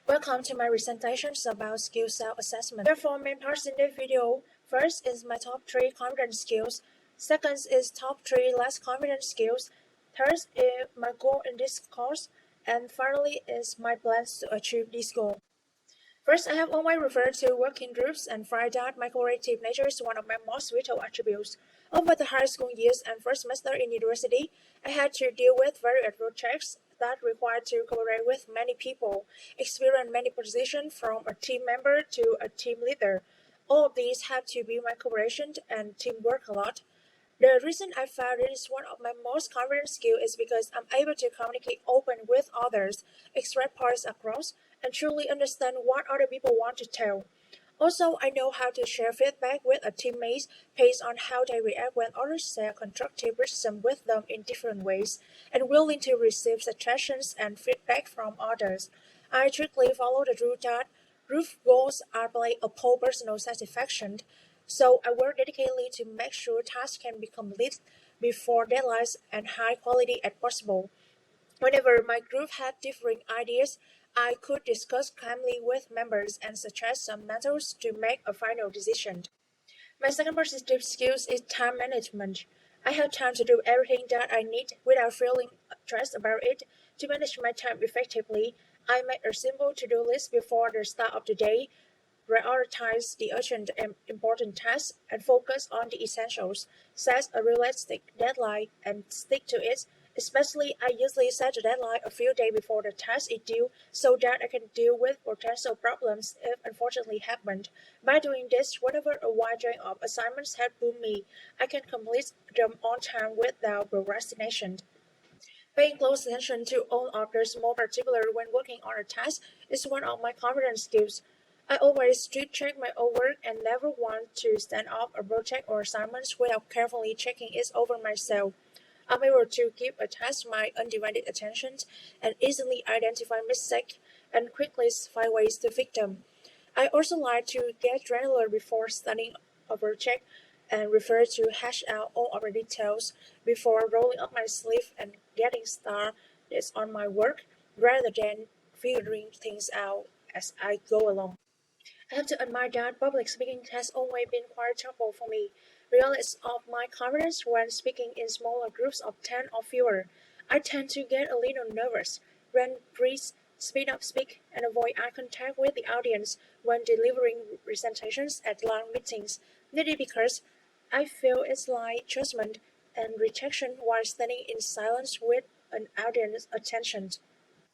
Welcome to my presentations about skill self-assessment. There are four main parts in this video. First is my top 3 confidence skills. Second is top 3 less confident skills. Third is my goal in this course. And finally is my plans to achieve this goal. First, I have always referred to working groups and find out my collaborative nature is one of my most vital attributes. Over the high school years and first semester in university, I had to deal with various projects that required to collaborate with many people, experience many positions from a team member to a team leader. All of these have to be my collaboration and teamwork a lot. The reason I found it is one of my most confident skills is because I'm able to communicate open with others, express points across, and truly understand what other people want to tell. Also, I know how to share feedback with a teammate based on how they react when others share constructive criticism with them in different ways, and willing to receive suggestions and feedback from others. I strictly follow the rule that roof goals are play upon personal satisfaction, so I work dedicatedly to make sure tasks can be completed before deadlines and high quality as possible. Whenever my group had differing ideas, I could discuss calmly with members and suggest some methods to make a final decision. My second positive skill is time management. I have time to do everything that I need without feeling stressed about it. To manage my time effectively, I make a simple to-do list before the start of the day, prioritize the urgent and important tasks, and focus on the essentials. Set a realistic deadline and stick to it. Especially, I usually set the deadline a few days before the task is due so that I can deal with potential problems if unfortunately happened. By doing this, whenever a wide range of assignments have put me, I can complete them on time without procrastination. Paying close attention to all others, more particularly when working on a task, is one of my confidence skills. I always do check my own work and never want to stand up a project or assignment without carefully checking it over myself. I'm able to give a task my undivided attention and easily identify mistakes and quickly find ways to fix them. I also like to get granular before starting a project and prefer to hash out all of the details before rolling up my sleeve and getting started on my work rather than figuring things out as I go along. I have to admit that public speaking has always been quite trouble for me, regardless of my confidence when speaking in smaller groups of 10 or fewer. I tend to get a little nervous, when breathe, speed up speak, and avoid eye contact with the audience when delivering presentations at long meetings. This is because I feel it's like judgment and rejection while standing in silence with an audience attention.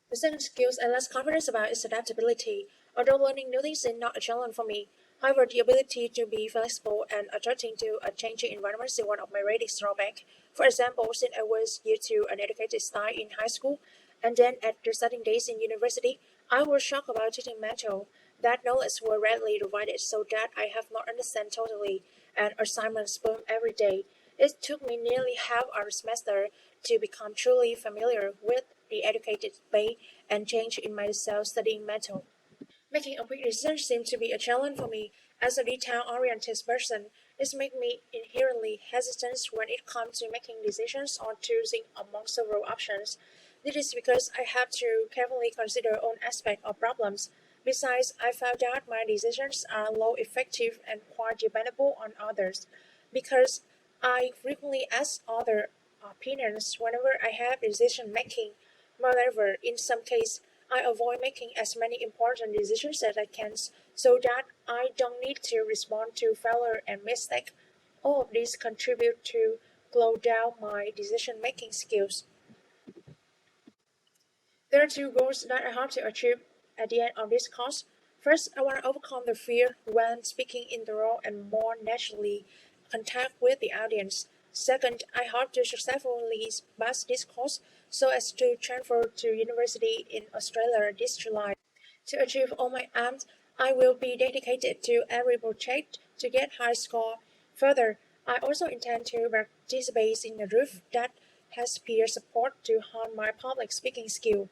The second skill I'm less confident about is adaptability. Although learning new things is not a challenge for me, however, the ability to be flexible and adjusting to a changing environment is one of my greatest drawbacks. For example, since I was used to an educated style in high school, and then at the starting days in university, I was shocked about teaching math. That knowledge was readily divided so that I have not understand totally, and assignments boom every day. It took me nearly half a semester to become truly familiar with the educated way and change in my self-studying method. Making a quick decision seems to be a challenge for me. As a detail-oriented person, this makes me inherently hesitant when it comes to making decisions or choosing among several options. This is because I have to carefully consider all aspects of problems. Besides, I found that my decisions are low effective and quite dependable on others, because I frequently ask other opinions whenever I have decision making. Moreover, in some cases, I avoid making as many important decisions as I can so that I don't need to respond to failure and mistake. All of these contribute to slow down my decision making skills. There are two goals that I hope to achieve at the end of this course. First, I want to overcome the fear when speaking in the role and more naturally contact with the audience. Second, I hope to successfully pass this course so as to transfer to university in Australia this July. To achieve all my aims, I will be dedicated to every project to get high score. Further, I also intend to participate in a group that has peer support to hone my public speaking skill.